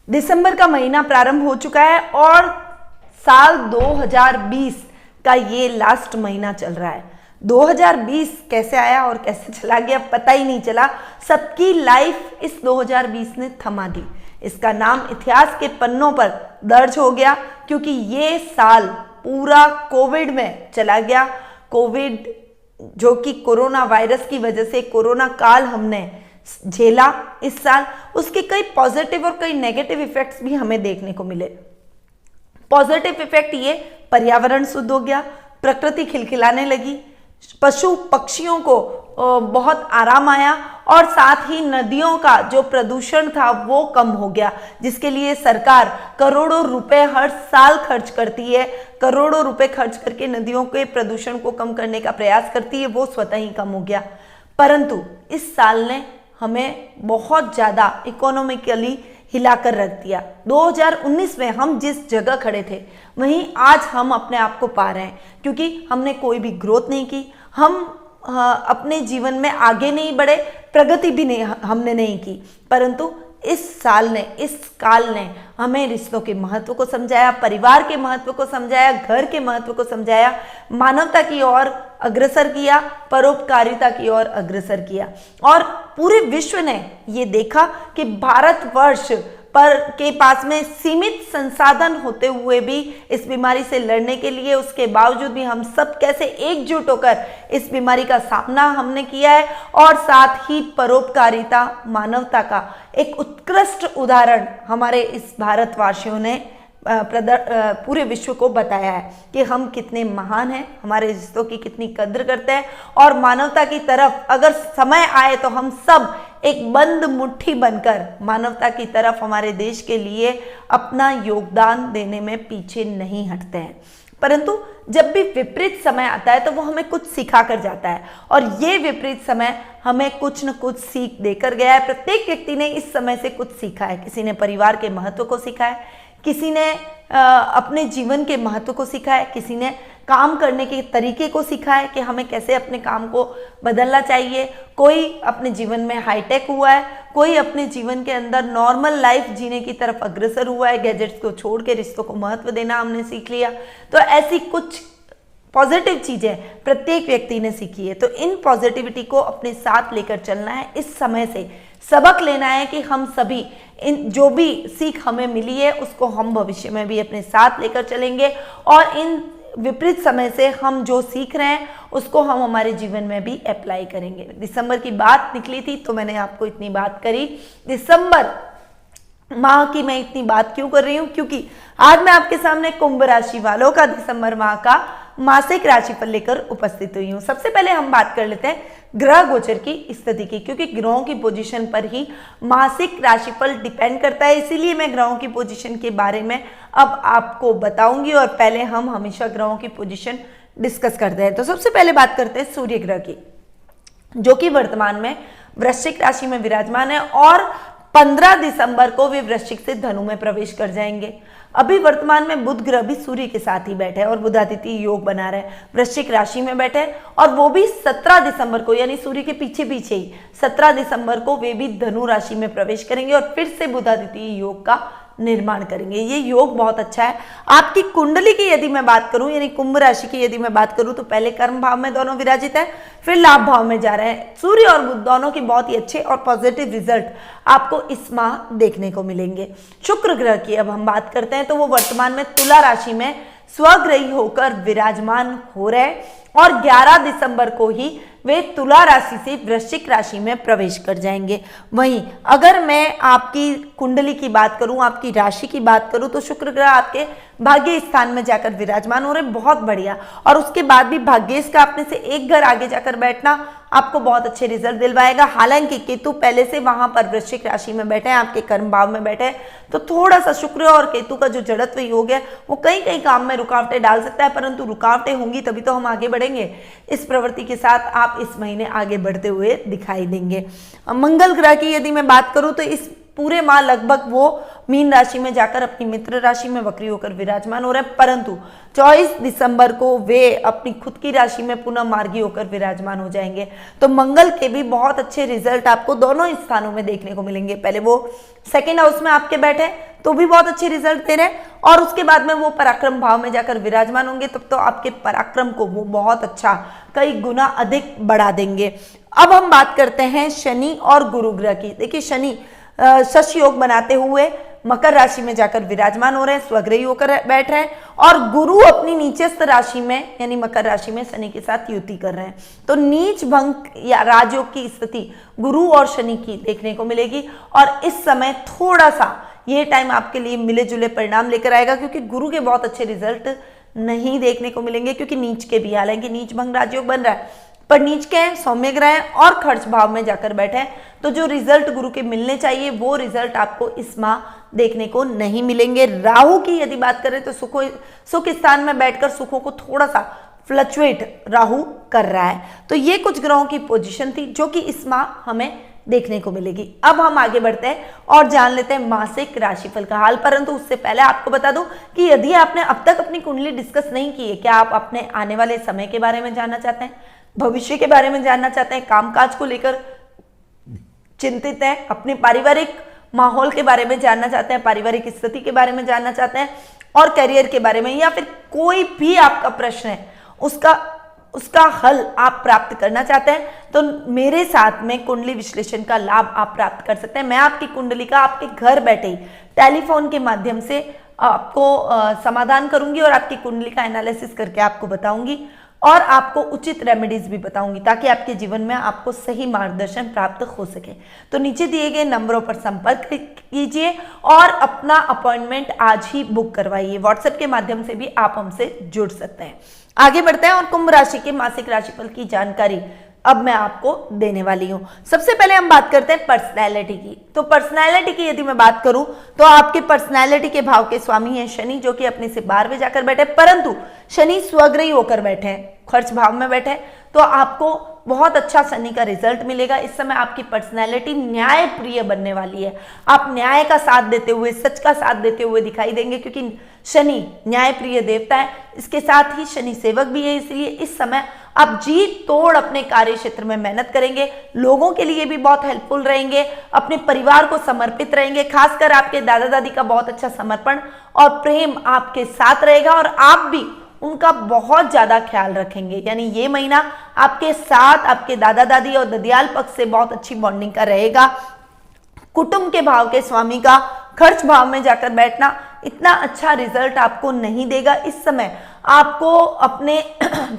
दिसंबर का महीना प्रारंभ हो चुका है और साल 2020 का ये लास्ट महीना चल रहा है। 2020 कैसे आया और कैसे चला गया पता ही नहीं चला। सबकी लाइफ इस 2020 ने थमा दी। इसका नाम इतिहास के पन्नों पर दर्ज हो गया क्योंकि ये साल पूरा कोविड में चला गया। कोविड जो कि कोरोना वायरस की वजह से कोरोना काल हमने झेला इस साल, उसके कई पॉजिटिव और कई नेगेटिव इफेक्ट्स भी हमें देखने को मिले। पॉजिटिव इफेक्ट ये, पर्यावरण शुद्ध हो गया, प्रकृति खिलखिलाने लगी, पशु पक्षियों को बहुत आराम आया और साथ ही नदियों का जो प्रदूषण था वो कम हो गया, जिसके लिए सरकार करोड़ों रुपए हर साल खर्च करती है। करोड़ों रुपए खर्च करके नदियों के प्रदूषण को कम करने का प्रयास करती है, वो स्वतः ही कम हो गया। परंतु इस साल ने हमें बहुत ज्यादा इकोनॉमिकली हिलाकर रख दिया। 2019 में हम जिस जगह खड़े थे वहीं आज हम अपने आप को पा रहे हैं, क्योंकि हमने कोई भी ग्रोथ नहीं की, हम अपने जीवन में आगे नहीं बढ़े, प्रगति भी नहीं हमने नहीं की। परंतु इस साल ने, इस काल ने हमें रिश्तों के महत्व को समझाया, परिवार के महत्व को समझाया, घर के महत्व को समझाया, मानवता की ओर अग्रसर किया, परोपकारिता की ओर अग्रसर किया। और पूरे विश्व ने ये देखा कि भारतवर्ष पर के पास में सीमित संसाधन होते हुए भी इस बीमारी से लड़ने के लिए, उसके बावजूद भी हम सब कैसे एकजुट होकर इस बीमारी का सामना हमने किया है। और साथ ही परोपकारिता, मानवता का एक उत्कृष्ट उदाहरण हमारे इस भारतवासियों ने पूरे विश्व को बताया है कि हम कितने महान हैं, हमारे रिश्तों की कितनी कद्र करते हैं और मानवता की तरफ अगर समय आए तो हम सब एक बंद मुट्ठी बनकर मानवता की तरफ हमारे देश के लिए अपना योगदान देने में पीछे नहीं हटते हैं। परंतु जब भी विपरीत समय आता है तो वो हमें कुछ सिखा कर जाता है और ये विपरीत समय हमें कुछ न कुछ सीख देकर गया है। प्रत्येक व्यक्ति ने इस समय से कुछ सीखा है। किसी ने परिवार के महत्व को सीखा है, किसी ने अपने जीवन के महत्व को सीखा है, किसी ने काम करने के तरीके को सीखा है कि हमें कैसे अपने काम को बदलना चाहिए। कोई अपने जीवन में हाईटेक हुआ है, कोई अपने जीवन के अंदर नॉर्मल लाइफ जीने की तरफ अग्रसर हुआ है। गैजेट्स को छोड़ के रिश्तों को महत्व देना हमने सीख लिया। तो ऐसी कुछ पॉजिटिव चीजें प्रत्येक व्यक्ति ने सीखी है। तो इन पॉजिटिविटी को अपने साथ लेकर चलना है। इस समय से सबक लेना है कि हम सभी इन जो भी सीख हमें मिली है उसको हम भविष्य में भी अपने साथ लेकर चलेंगे और इन विपरीत समय से हम जो सीख रहे हैं उसको हम हमारे जीवन में भी अप्लाई करेंगे। दिसंबर की बात निकली थी तो मैंने आपको इतनी बात करी। दिसंबर माह की मैं इतनी बात क्यों कर रही हूं? क्योंकि आज मैं आपके सामने कुंभ राशि वालों का दिसंबर माह का मासिक राशिफल लेकर उपस्थित हुई हूं। सबसे पहले हम बात कर लेते हैं ग्रह गोचर की स्थिति की, क्योंकि ग्रहों की पोजीशन पर ही मासिक राशिफल डिपेंड करता है। इसीलिए मैं ग्रहों की पोजीशन के बारे में अब आपको बताऊंगी और पहले हम हमेशा ग्रहों की पोजीशन डिस्कस करते हैं। तो सबसे पहले बात करते हैं सूर्य ग्रह की, जो कि वर्तमान में वृश्चिक राशि में विराजमान है और 15 दिसंबर को वे वृश्चिक से धनु में प्रवेश कर जाएंगे। अभी वर्तमान में बुध ग्रह भी सूर्य के साथ ही बैठे हैं और बुधादित्य योग बना रहे हैं, वृश्चिक राशि में बैठे हैं और वो भी 17 दिसंबर को, यानी सूर्य के पीछे पीछे ही 17 दिसंबर को वे भी धनु राशि में प्रवेश करेंगे और फिर से बुधादित्य योग का निर्माण करेंगे। ये योग बहुत अच्छा है। आपकी कुंडली की यदि मैं बात करूं, यानी कुंभ राशि की यदि मैं बात करूं, तो पहले कर्म भाव में दोनों विराजित है, फिर लाभ भाव में जा रहे हैं। सूर्य और बुध दोनों के बहुत ही अच्छे और पॉजिटिव रिजल्ट आपको इस माह देखने को मिलेंगे। शुक्र ग्रह की अब हम बात करते हैं तो वो वर्तमान में तुला राशि में स्वग्रही होकर विराजमान हो रहे हैं और 11 दिसंबर को ही वे तुला राशि से वृश्चिक राशि में प्रवेश कर जाएंगे। वहीं अगर मैं आपकी कुंडली की बात करूं, आपकी राशि की बात करूं, तो शुक्र ग्रह आपके भाग्य स्थान में जाकर विराजमान हो रहे, बहुत बढ़िया। और उसके बाद भी भाग्येश का अपने से एक घर आगे जाकर बैठना आपको बहुत अच्छे रिजल्ट दिलवाएगा। हालांकि केतु पहले से वहां पर वृश्चिक राशि में बैठे हैं, आपके कर्म भाव में बैठे हैं, तो थोड़ा सा शुक्र और केतु का जो जड़त्व योग है वो कई कई काम में रुकावटें डाल सकता है, परंतु रुकावटें होंगी तभी तो हम आगे बढ़ेंगे। इस प्रवृत्ति के साथ आप इस महीने आगे बढ़ते हुए दिखाई देंगे। मंगल ग्रह की यदि मैं बात करूं तो इस पूरे माह लगभग वो मीन राशि में जाकर अपनी मित्र राशि में वक्री होकर विराजमान हो रहे हैं, परंतु 24 दिसंबर को वे अपनी खुद की राशि में पुनः मार्गी होकर विराजमान हो जाएंगे। तो मंगल के भी बहुत अच्छे रिजल्ट आपको दोनों स्थानों में देखने को मिलेंगे। पहले वो सेकेंड हाउस में आपके बैठे, तो भी बहुत अच्छे रिजल्ट दे रहे हैं, और उसके बाद में वो पराक्रम भाव में जाकर विराजमान होंगे तब तो आपके पराक्रम को वो बहुत अच्छा कई गुना अधिक बढ़ा देंगे। अब हम बात करते हैं शनि और गुरु ग्रह की। देखिए शनि शश योग बनाते हुए मकर राशि में जाकर विराजमान हो रहे हैं, स्वग्रही होकर बैठ रहे हैं, और गुरु अपनी नीचस्थ राशि में यानी मकर राशि में शनि के साथ युति कर रहे हैं। तो नीच भंग या राजयोग की स्थिति गुरु और शनि की देखने को मिलेगी, और इस समय थोड़ा सा ये टाइम आपके लिए मिले जुले परिणाम लेकर आएगा, क्योंकि गुरु के बहुत अच्छे रिजल्ट नहीं देखने को मिलेंगे, क्योंकि नीच के भी, हालांकि नीच भंग राजयोग बन रहा है पर नीच के हैं, सौम्य ग्रह हैं और खर्च भाव में जाकर बैठे हैं, तो जो रिजल्ट गुरु के मिलने चाहिए वो रिजल्ट आपको इस माह देखने को नहीं मिलेंगे। राहु की यदि बात करें तो सुख स्थान में बैठकर सुखों को थोड़ा सा फ्लक्चुएट राहु कर रहा है। तो ये कुछ ग्रहों की पोजीशन थी जो कि इस माह हमें देखने को मिलेगी। अब हम आगे बढ़ते हैं और जान लेते हैं मासिक राशिफल का हाल, परंतु उससे पहले आपको बता दूं कि यदि आपने अब तक अपनी कुंडली डिस्कस नहीं की है, क्या आप अपने आने वाले समय के बारे में जानना चाहते हैं, भविष्य के बारे में जानना चाहते हैं, कामकाज को लेकर चिंतित हैं, अपने पारिवारिक माहौल के बारे में जानना चाहते हैं, पारिवारिक स्थिति के बारे में जानना चाहते हैं, और करियर के बारे में, या फिर कोई भी आपका प्रश्न है उसका हल आप प्राप्त करना चाहते हैं, तो मेरे साथ में कुंडली विश्लेषण का लाभ आप प्राप्त कर सकते हैं। मैं आपकी कुंडली का आपके घर बैठे ही टेलीफोन के माध्यम से आपको समाधान करूंगी और आपकी कुंडली का एनालिसिस करके आपको बताऊंगी, और आपको उचित रेमेडीज भी बताऊंगी ताकि आपके जीवन में आपको सही मार्गदर्शन प्राप्त हो सके। तो नीचे दिए गए नंबरों पर संपर्क कीजिए और अपना अपॉइंटमेंट आज ही बुक करवाइए। व्हाट्सएप के माध्यम से भी आप हमसे जुड़ सकते हैं। आगे बढ़ते हैं और कुंभ राशि के मासिक राशिफल की जानकारी अब मैं आपको देने वाली हूं। सबसे पहले हम बात करते हैं पर्सनैलिटी की। तो पर्सनैलिटी की यदि मैं बात करूं तो आपके पर्सनैलिटी के भाव के स्वामी हैं शनि, जो कि अपने से 12वें जाकर बैठे, परंतु शनि स्वग्रही होकर बैठे हैं, खर्च भाव में बैठे हैं, तो आपको बहुत अच्छा शनि का रिजल्ट मिलेगा। इस समय आपकी पर्सनैलिटी न्याय प्रिय बनने वाली है। आप न्याय का साथ देते हुए, सच का साथ देते हुए दिखाई देंगे, क्योंकि शनि न्याय प्रिय देवता है, इसके साथ ही शनि सेवक भी है, इसलिए इस समय आप जी तोड़ अपने कार्य क्षेत्र में मेहनत करेंगे, लोगों के लिए भी बहुत हेल्पफुल रहेंगे, अपने परिवार को समर्पित रहेंगे, खासकर आपके दादा दादी का बहुत अच्छा समर्पण और प्रेम आपके साथ रहेगा, और आप भी उनका बहुत ज्यादा ख्याल रखेंगे। यानी ये महीना आपके साथ आपके दादा दादी और ददियाल पक्ष से बहुत अच्छी बॉन्डिंग का रहेगा। कुटुंब के भाव के स्वामी का खर्च भाव में जाकर बैठना इतना अच्छा रिजल्ट आपको नहीं देगा। इस समय आपको अपने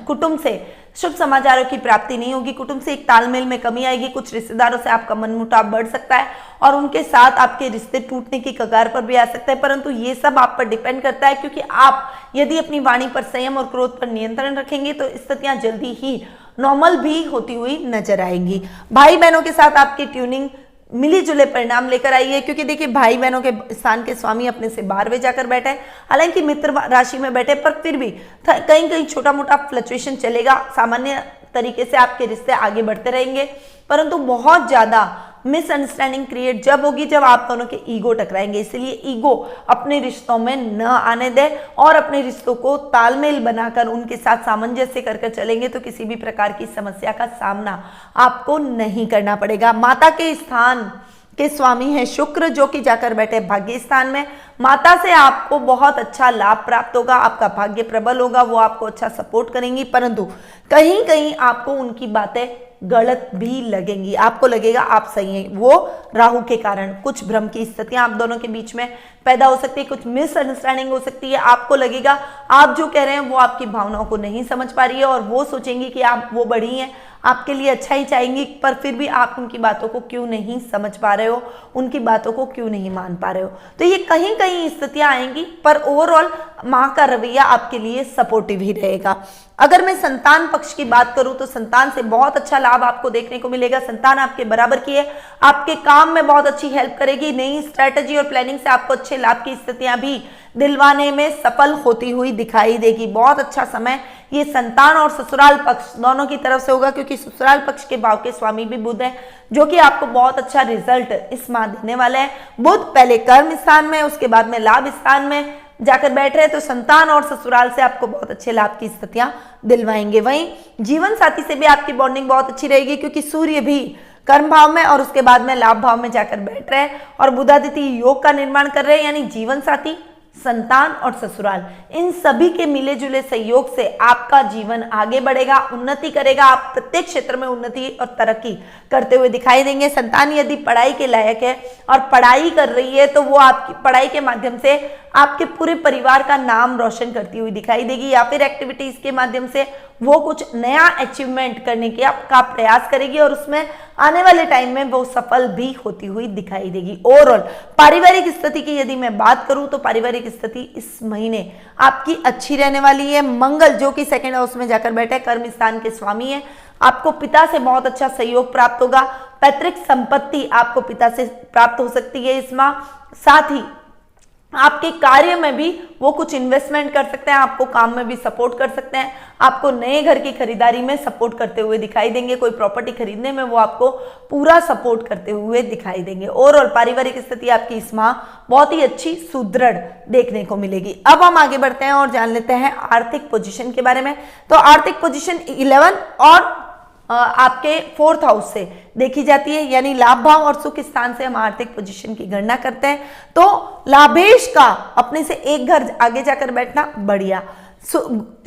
कुटुंब से शुभ समाचारों की प्राप्ति नहीं होगी, कुटुंब से एक तालमेल में कमी आएगी, कुछ रिश्तेदारों से आपका मनमुटाव बढ़ सकता है और उनके साथ आपके रिश्ते टूटने की कगार पर भी आ सकते हैं, परंतु ये सब आप पर डिपेंड करता है, क्योंकि आप यदि अपनी वाणी पर संयम और क्रोध पर नियंत्रण रखेंगे तो स्थितियां जल्दी ही नॉर्मल भी होती हुई नजर आएंगी। भाई बहनों के साथ आपकी ट्यूनिंग मिली जुले परिणाम लेकर आई है, क्योंकि देखिए भाई बहनों के स्थान के स्वामी अपने से 12वें जाकर बैठे हैं, हालांकि मित्र राशि में बैठे, पर फिर भी कहीं कहीं छोटा मोटा फ्लक्चुएशन चलेगा। सामान्य तरीके से आपके रिश्ते आगे बढ़ते रहेंगे, परंतु बहुत ज्यादा मिसअंडरस्टैंडिंग क्रिएट जब होगी जब आप दोनों के ईगो टकराएंगे। इसलिए ईगो अपने रिश्तों में न आने दें और अपने रिश्तों को तालमेल बनाकर उनके साथ सामंजस्य कर चलेंगे तो किसी भी प्रकार की समस्या का सामना आपको नहीं करना पड़ेगा। माता के स्थान के स्वामी है शुक्र, जो कि जाकर बैठे भाग्य स्थान में। माता से आपको बहुत अच्छा लाभ प्राप्त होगा, आपका भाग्य प्रबल होगा, वो आपको अच्छा सपोर्ट करेंगी, परंतु कहीं कहीं आपको उनकी बातें गलत भी लगेंगी, आपको लगेगा आप सही हैं। वो राहु के कारण कुछ भ्रम की स्थितियां आप दोनों के बीच में पैदा हो सकती है, कुछ मिसअंडरस्टैंडिंग हो सकती है। आपको लगेगा आप जो कह रहे हैं वो आपकी भावनाओं को नहीं समझ पा रही है, और वो सोचेंगी कि आप वो बड़ी हैं, आपके लिए अच्छा ही चाहेंगी, पर फिर भी आप उनकी बातों को क्यों नहीं समझ पा रहे हो, उनकी बातों को क्यों नहीं मान पा रहे हो। तो ये कहीं कहीं स्थितियां आएंगी, पर ओवरऑल माँ का रवैया आपके लिए सपोर्टिव ही रहेगा। अगर मैं संतान पक्ष की बात करूं तो संतान से बहुत अच्छा लाभ आपको देखने को मिलेगा। संतान आपके बराबर की है, आपके काम में बहुत अच्छी हेल्प करेगी, नई स्ट्रैटेजी और प्लानिंग से आपको अच्छे लाभ की स्थितियां भी दिलवाने में सफल होती हुई दिखाई देगी। बहुत अच्छा समय ये संतान और ससुराल पक्ष दोनों की तरफ से होगा, क्योंकि ससुराल पक्ष के भाव के स्वामी भी बुध है, जो कि आपको बहुत अच्छा रिजल्ट इस माह देने वाले हैं। बुध पहले कर्म स्थान में, उसके बाद में लाभ स्थान में जाकर बैठ रहे, तो संतान और ससुराल से आपको बहुत अच्छे लाभ की स्थितियां दिलवाएंगे। वहीं जीवन साथी से भी आपकी बॉन्डिंग बहुत अच्छी रहेगी, क्योंकि सूर्य भी कर्म भाव में और उसके बाद में लाभ भाव में जाकर बैठ रहे हैं और बुधादित्य योग का निर्माण कर रहे हैं, यानी जीवन साथी, संतान और ससुराल, इन सभी के मिले जुले सहयोग से आपका जीवन आगे बढ़ेगा, उन्नति करेगा। आप प्रत्येक क्षेत्र में उन्नति और तरक्की करते हुए दिखाई देंगे। संतान यदि पढ़ाई के लायक है और पढ़ाई कर रही है तो वो आपकी पढ़ाई के माध्यम से आपके पूरे परिवार का नाम रोशन करती हुई दिखाई देगी, या फिर एक्टिविटीज के माध्यम से वो कुछ नया अचीवमेंट करने की आपका प्रयास करेगी और उसमें आने वाले टाइम में वो सफल भी होती हुई दिखाई देगी। ओवरऑल पारिवारिक स्थिति की यदि मैं बात करूं तो पारिवारिक स्थिति इस महीने आपकी अच्छी रहने वाली है। मंगल जो कि सेकंड हाउस में जाकर बैठे कर्म स्थान के स्वामी है, आपको पिता से बहुत अच्छा सहयोग प्राप्त होगा। पैतृक संपत्ति आपको पिता से प्राप्त हो सकती है इस माह। साथ ही आपके कार्य में भी वो कुछ इन्वेस्टमेंट कर सकते हैं, आपको काम में भी सपोर्ट कर सकते हैं, आपको नए घर की खरीदारी में सपोर्ट करते हुए दिखाई देंगे, कोई प्रॉपर्टी खरीदने में वो आपको पूरा सपोर्ट करते हुए दिखाई देंगे। ओवरऑल पारिवारिक स्थिति आपकी इस माह बहुत ही अच्छी सुदृढ़ देखने को मिलेगी। अब हम आगे बढ़ते हैं और जान लेते हैं आर्थिक पोजीशन के बारे में। तो आर्थिक पोजीशन 11 और आपके 4th हाउस से देखी जाती है, यानी लाभ भाव और सुख स्थान से हम आर्थिक पोजीशन की गणना करते हैं। तो लाभेश का अपने से एक घर आगे जाकर बैठना बढ़िया।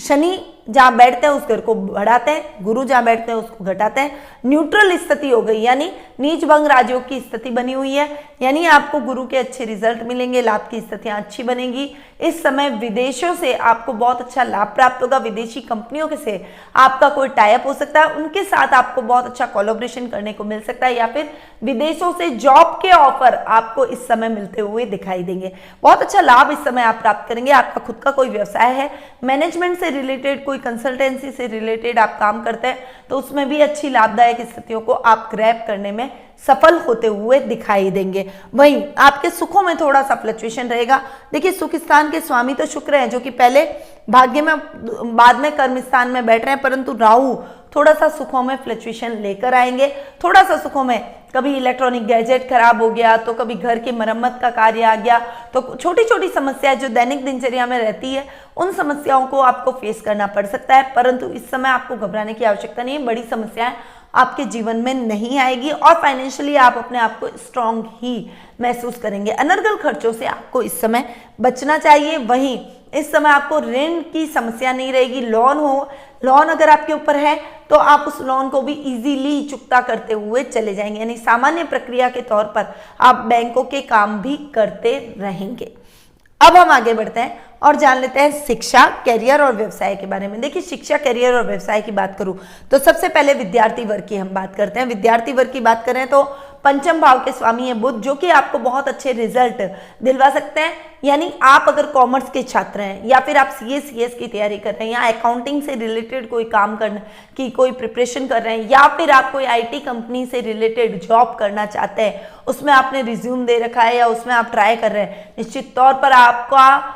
शनि जहां बैठते हैं उस घर को बढ़ाते हैं, गुरु जहां बैठते हैं उसको घटाते हैं। न्यूट्रल स्थिति हो गई, यानी नीच भंग राजयोग की स्थिति बनी हुई है, यानी आपको गुरु के अच्छे रिजल्ट मिलेंगे, लाभ की स्थितियां अच्छी बनेगी। इस समय विदेशों से आपको बहुत अच्छा लाभ प्राप्त होगा। विदेशी कंपनियों के से आपका कोई टाइप हो सकता है, उनके साथ आपको बहुत अच्छा कोलैबोरेशन करने को मिल सकता है, या फिर विदेशों से जॉब के ऑफर आपको इस समय मिलते हुए दिखाई देंगे। बहुत अच्छा लाभ इस समय आप प्राप्त करेंगे। आपका खुद का कोई व्यवसाय है, मैनेजमेंट से रिलेटेड, कोई कंसल्टेंसी से रिलेटेड आप काम करते हैं तो उसमें भी अच्छी लाभदायक स्थितियों को आप ग्रैब करने में सफल होते हुए दिखाई देंगे। वहीं आपके सुखों में थोड़ा सा फ्लक्चुएशन रहेगा। देखिए सुख स्थान के स्वामी तो शुक्र हैं जो कि पहले भाग्य में बाद में कर्म स्थान में बैठ रहे हैं, परंतु राहु थोड़ा सा सुखों में फ्लक्चुएशन लेकर आएंगे। थोड़ा सा सुखों में कभी इलेक्ट्रॉनिक गैजेट खराब हो गया तो कभी घर की मरम्मत का कार्य आ गया, तो छोटी छोटी समस्याएं जो दैनिक दिनचर्या में रहती है उन समस्याओं को आपको फेस करना पड़ सकता है, परंतु इस समय आपको घबराने की आवश्यकता नहीं है। बड़ी समस्याएं आपके जीवन में नहीं आएगी और फाइनेंशियली आप अपने आप को स्ट्रांग ही महसूस करेंगे। अनर्गल खर्चों से आपको इस समय बचना चाहिए। वहीं इस समय आपको ऋण की समस्या नहीं रहेगी। लोन अगर आपके ऊपर है तो आप उस लोन को भी इजीली चुकता करते हुए चले जाएंगे, यानी सामान्य प्रक्रिया के तौर पर आप बैंकों के काम भी करते रहेंगे। अब हम आगे बढ़ते हैं और जान लेते हैं शिक्षा, करियर और व्यवसाय के बारे में। देखिए शिक्षा, करियर और व्यवसाय की बात करूं तो सबसे पहले विद्यार्थी वर्ग की हम बात करते हैं। विद्यार्थी वर्ग की बात करें तो पंचम भाव के स्वामी है बुध, जो कि आपको बहुत अच्छे रिजल्ट दिलवा सकते हैं। यानी आप अगर कॉमर्स के छात्र हैं या फिर आप सीएस की तैयारी कर रहे हैं या अकाउंटिंग से रिलेटेड कोई काम करने की कोई प्रिपरेशन कर रहे हैं या फिर आप कोई आईटी कंपनी से रिलेटेड जॉब करना चाहते हैं, उसमें आपने रिज्यूम दे रखा है या उसमें आप ट्राई कर रहे हैं, निश्चित तौर पर आपका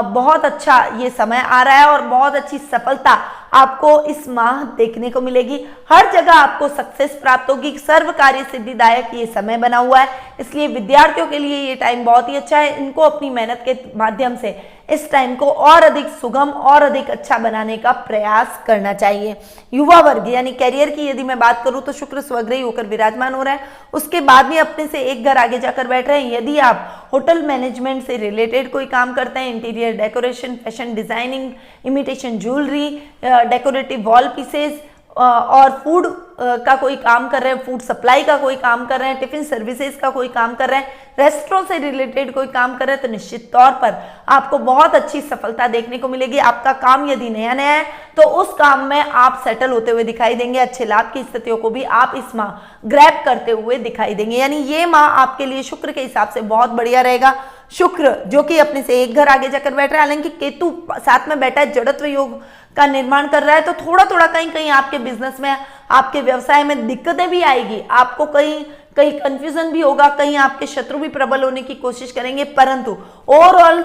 बहुत अच्छा ये समय आ रहा है और बहुत अच्छी सफलता आपको इस माह देखने को मिलेगी। हर जगह आपको सक्सेस प्राप्त होगी। सर्व कार्य सिद्धिदायक ये समय बना हुआ है, इसलिए विद्यार्थियों के लिए ये टाइम बहुत ही अच्छा है। इनको अपनी मेहनत के माध्यम से इस टाइम को और अधिक सुगम और अधिक अच्छा बनाने का प्रयास करना चाहिए। युवा वर्ग यानी कैरियर की यदि मैं बात करूं तो शुक्र स्वग्रही होकर विराजमान हो रहा है, उसके बाद भी अपने से एक घर आगे जाकर बैठ रहे हैं। यदि आप होटल मैनेजमेंट से रिलेटेड कोई काम करते हैं, interior decoration, fashion designing, imitation jewellery, decorative wall pieces और फूड का कोई काम कर रहे हैं, फूड सप्लाई का कोई काम कर रहे हैं, टिफिन सर्विसेज का कोई काम कर रहे हैं, रेस्टोरेंट से रिलेटेड कोई काम कर रहे हैं, तो निश्चित तौर पर आपको बहुत अच्छी सफलता देखने को मिलेगी। आपका काम यदि नया नया है तो उस काम में आप सेटल होते हुए दिखाई देंगे। अच्छे लाभ की स्थितियों को भी आप इस माह ग्रैब करते हुए दिखाई देंगे, यानी ये माह आपके लिए शुक्र के हिसाब से बहुत बढ़िया रहेगा। शुक्र जो कि अपने से एक घर आगे जाकर बैठ रहा है, हालांकि केतु साथ में बैठा है, जड़त्व योग का निर्माण कर रहा है, तो थोड़ा थोड़ा कहीं कहीं आपके बिजनेस में, आपके व्यवसाय में दिक्कतें भी आएगी। आपको कहीं कहीं कंफ्यूजन भी होगा, कहीं आपके शत्रु भी प्रबल होने की कोशिश करेंगे, परंतु ओवरऑल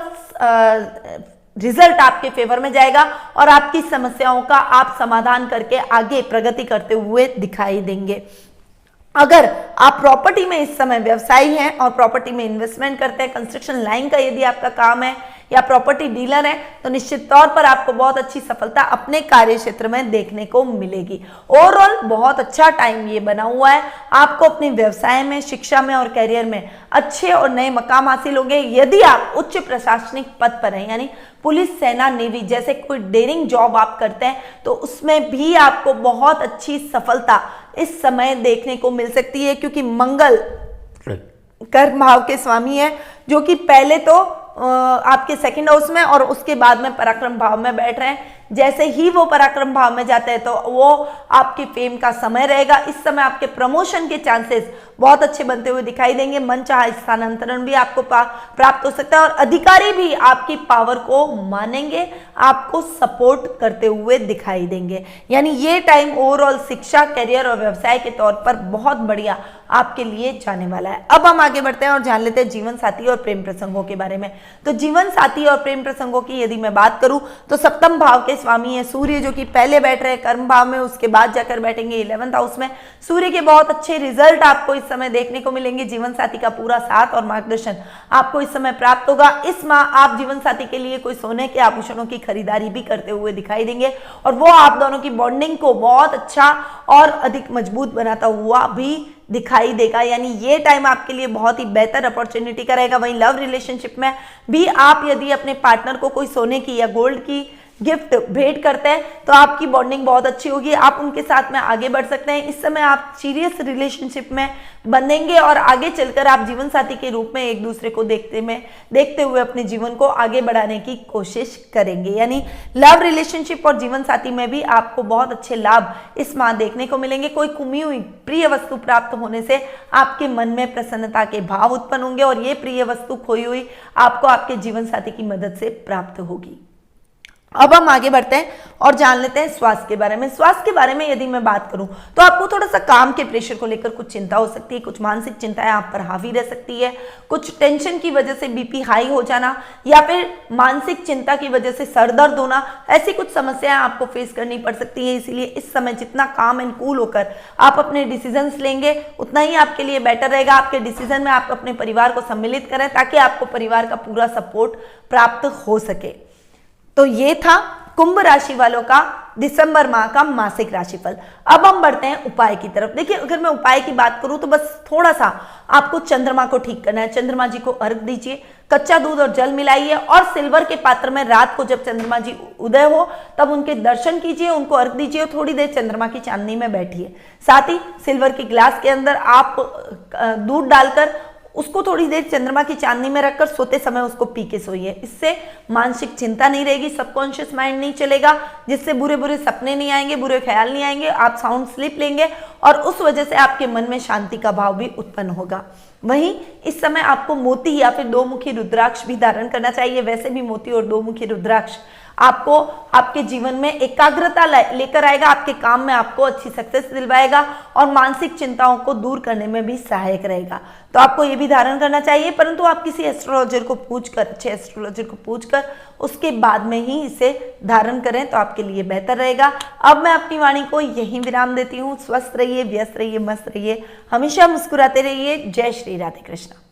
रिजल्ट आपके फेवर में जाएगा और आपकी समस्याओं का आप समाधान करके आगे प्रगति करते हुए दिखाई देंगे। अगर आप प्रॉपर्टी में इस समय व्यवसायी हैं और प्रॉपर्टी में इन्वेस्टमेंट करते हैं, कंस्ट्रक्शन लाइन का यदि आपका काम है या प्रॉपर्टी डीलर हैं तो निश्चित तौर पर आपको बहुत अच्छी सफलता अपने कार्य क्षेत्र में देखने को मिलेगी। ओवरऑल बहुत अच्छा टाइम ये बना हुआ है, आपको अपने व्यवसाय में, शिक्षा में और करियर में अच्छे और नए मकाम हासिल होंगे। यदि आप उच्च प्रशासनिक पद पर हैं, यानी पुलिस, सेना, नेवी जैसे कोई डेयरिंग जॉब आप करते हैं तो उसमें भी आपको बहुत अच्छी सफलता इस समय देखने को मिल सकती है, क्योंकि मंगल कर्म भाव के स्वामी है, जो कि पहले तो आपके सेकंड हाउस में और उसके बाद में पराक्रम भाव में बैठ रहे हैं। जैसे ही वो पराक्रम भाव में जाते हैं तो वो आपकी फेम का समय रहेगा। इस समय आपके प्रमोशन के चांसेस बहुत अच्छे बनते हुए दिखाई देंगे। मनचाहा स्थानांतरण भी आपको प्राप्त हो सकता है और अधिकारी भी आपकी पावर को मानेंगे, आपको सपोर्ट करते हुए दिखाई देंगे। यानी ये टाइम ओवरऑल शिक्षा, करियर और व्यवसाय के तौर पर बहुत बढ़िया आपके लिए जाने वाला है। अब हम आगे बढ़ते हैं और जान लेते हैं जीवन साथी और प्रेम प्रसंगों के बारे में। तो जीवन साथी और प्रेम प्रसंगों की यदि मैं बात करूं तो सप्तम भाव के स्वामी है सूर्य, जो कि पहले बैठ रहे हैं कर्म भाव में, उसके बाद जाकर बैठेंगे 11th हाउस में। सूर्य के बहुत अच्छे रिजल्ट आपको इस समय देखने को मिलेंगे। जीवन साथी का पूरा साथ और मार्गदर्शन आपको इस समय प्राप्त होगा। इस माह आप जीवन साथी के लिए कोई सोने के आभूषणों की खरीदारी भी करते हुए दिखाई देंगे और वो आप दोनों की बॉन्डिंग को बहुत अच्छा और अधिक मजबूत बनाता हुआ भी दिखाई देगा। यानी ये टाइम आपके लिए बहुत ही बेहतर अपॉर्चुनिटी का रहेगा। वहीं लव रिलेशनशिप में भी आप यदि अपने पार्टनर को कोई सोने की या गोल्ड की गिफ्ट भेंट करते हैं तो आपकी बॉन्डिंग बहुत अच्छी होगी, आप उनके साथ में आगे बढ़ सकते हैं। इस समय आप सीरियस रिलेशनशिप में बंधेंगे और आगे चलकर आप जीवन साथी के रूप में एक दूसरे को देखते हुए अपने जीवन को आगे बढ़ाने की कोशिश करेंगे। यानी लव रिलेशनशिप और जीवन साथी में भी आपको बहुत अच्छे लाभ इस माह देखने को मिलेंगे। कोई खुमी हुई प्रिय वस्तु प्राप्त होने से आपके मन में प्रसन्नता के भाव उत्पन्न होंगे और ये प्रिय वस्तु खोई हुई आपको आपके जीवन साथी की मदद से प्राप्त होगी। अब हम आगे बढ़ते हैं और जान लेते हैं स्वास्थ्य के बारे में। स्वास्थ्य के बारे में यदि मैं बात करूं तो आपको थोड़ा सा काम के प्रेशर को लेकर कुछ चिंता हो सकती है, कुछ मानसिक चिंताएं आप पर हावी रह सकती है, कुछ टेंशन की वजह से बीपी हाई हो जाना या फिर मानसिक चिंता की वजह से सर दर्द होना, ऐसी कुछ समस्याएं आपको फेस करनी पड़ सकती है। इसीलिए इस समय जितना काम एंड कूल होकर आप अपने डिसीजंस लेंगे उतना ही आपके लिए बेटर रहेगा। आपके डिसीजन में आप अपने परिवार को सम्मिलित करें ताकि आपको परिवार का पूरा सपोर्ट प्राप्त हो सके। तो ये था कुंभ राशि वालों का दिसंबर माह का मासिक राशिफल। अब हम बढ़ते हैं उपाय की तरफ। देखिए, अगर मैं उपाय की बात करूं तो बस थोड़ा सा आपको चंद्रमा को ठीक करना है। चंद्रमा जी को अर्घ दीजिए, कच्चा दूध और जल मिलाइए और सिल्वर के पात्र में रात को जब चंद्रमा जी उदय हो तब उनके दर्शन कीजिए, उनको अर्घ दीजिए और थोड़ी देर चंद्रमा की चांदनी में बैठिए। साथ ही सिल्वर के ग्लास के अंदर आप दूध डालकर उसको थोड़ी देर चंद्रमा की चांदनी में रखकर सोते समय उसको पी के सोइए। इससे मानसिक चिंता नहीं रहेगी, सबकॉन्शियस माइंड नहीं चलेगा, जिससे बुरे बुरे सपने नहीं आएंगे, बुरे ख्याल नहीं आएंगे, आप साउंड स्लीप लेंगे और उस वजह से आपके मन में शांति का भाव भी उत्पन्न होगा। वहीं इस समय आपको मोती या फिर दो मुखी रुद्राक्ष भी धारण करना चाहिए। वैसे भी मोती और दो मुखी रुद्राक्ष आपको आपके जीवन में एकाग्रता लेकर आएगा, आपके काम में आपको अच्छी सक्सेस दिलवाएगा और मानसिक चिंताओं को दूर करने में भी सहायक रहेगा। तो आपको ये भी धारण करना चाहिए, परंतु आप किसी एस्ट्रोलॉजर को पूछकर, अच्छे एस्ट्रोलॉजर को पूछकर उसके बाद में ही इसे धारण करें तो आपके लिए बेहतर रहेगा। अब मैं अपनी वाणी को यहीं विराम देती हूँ। स्वस्थ रहिए, व्यस्त रहिए, मस्त रहिए, हमेशा मुस्कुराते रहिए। जय श्री राधे कृष्ण।